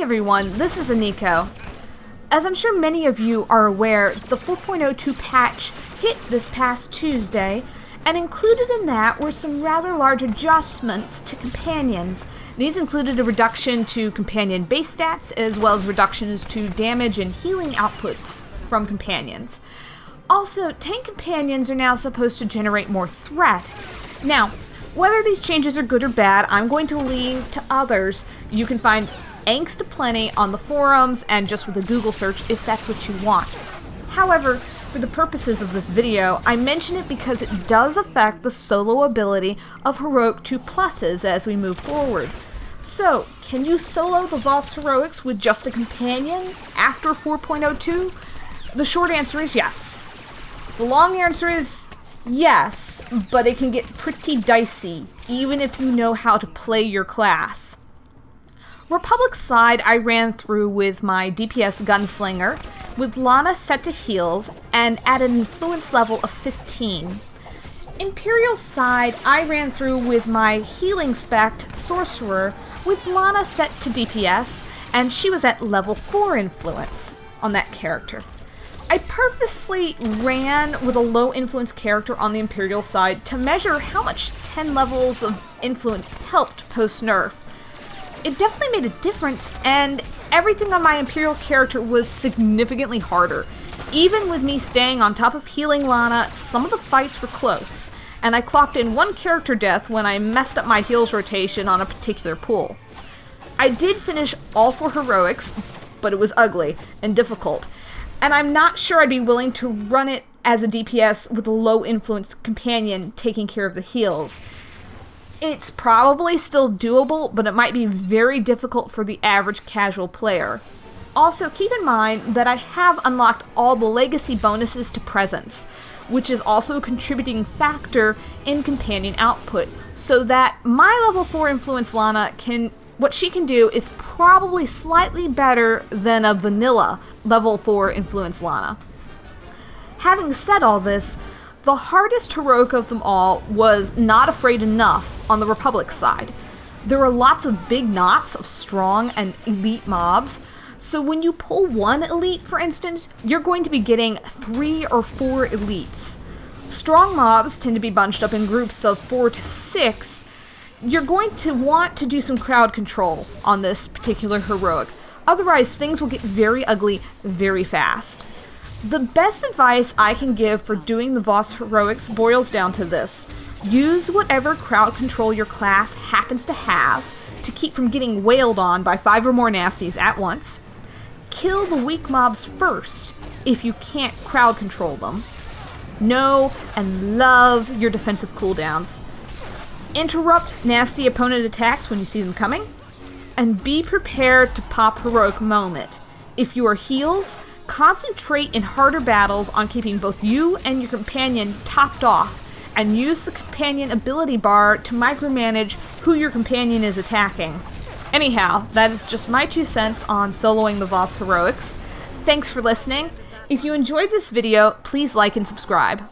Hi everyone, this is Aniko. As I'm sure many of you are aware, the 4.02 patch hit this past Tuesday, and included in that were some rather large adjustments to companions. These included a reduction to companion base stats, as well as reductions to damage and healing outputs from companions. Also, tank companions are now supposed to generate more threat. Now, whether these changes are good or bad, I'm going to leave to others. You can find angst aplenty on the forums and just with a Google search if that's what you want. However, for the purposes of this video, I mention it because it does affect the solo ability of Heroic 2 pluses as we move forward. So, can you solo the Voss Heroics with just a companion after 4.02? The short answer is yes. The long answer is yes, but it can get pretty dicey, even if you know how to play your class. Republic side, I ran through with my DPS Gunslinger, with Lana set to heals, and at an influence level of 15. Imperial side, I ran through with my healing spect Sorcerer, with Lana set to DPS, and she was at level 4 influence on that character. I purposely ran with a low influence character on the Imperial side to measure how much 10 levels of influence helped post-nerf. It definitely made a difference, and everything on my Imperial character was significantly harder. Even with me staying on top of healing Lana, some of the fights were close, and I clocked in one character death when I messed up my heals rotation on a particular pool. I did finish all 4 heroics, but it was ugly and difficult, and I'm not sure I'd be willing to run it as a DPS with a low influence companion taking care of the heals. It's probably still doable, but it might be very difficult for the average casual player. Also, keep in mind that I have unlocked all the legacy bonuses to presence, which is also a contributing factor in companion output, so that my level 4 influence Lana what she can do is probably slightly better than a vanilla level 4 influence Lana. Having said all this, the hardest heroic of them all was Not Afraid Enough on the Republic side. There were lots of big knots of strong and elite mobs, so when you pull one elite, for instance, you're going to be getting 3 or 4 elites. Strong mobs tend to be bunched up in groups of 4 to 6. You're going to want to do some crowd control on this particular heroic, otherwise things will get very ugly very fast. The best advice I can give for doing the Voss heroics boils down to this. Use whatever crowd control your class happens to have to keep from getting wailed on by 5 or more nasties at once. Kill the weak mobs first if you can't crowd control them. Know and love your defensive cooldowns. Interrupt nasty opponent attacks when you see them coming. And be prepared to pop heroic moment. If you are heals, concentrate in harder battles on keeping both you and your companion topped off, and use the companion ability bar to micromanage who your companion is attacking. Anyhow, that is just my 2 cents on soloing the Voss heroics. Thanks for listening. If you enjoyed this video, please like and subscribe.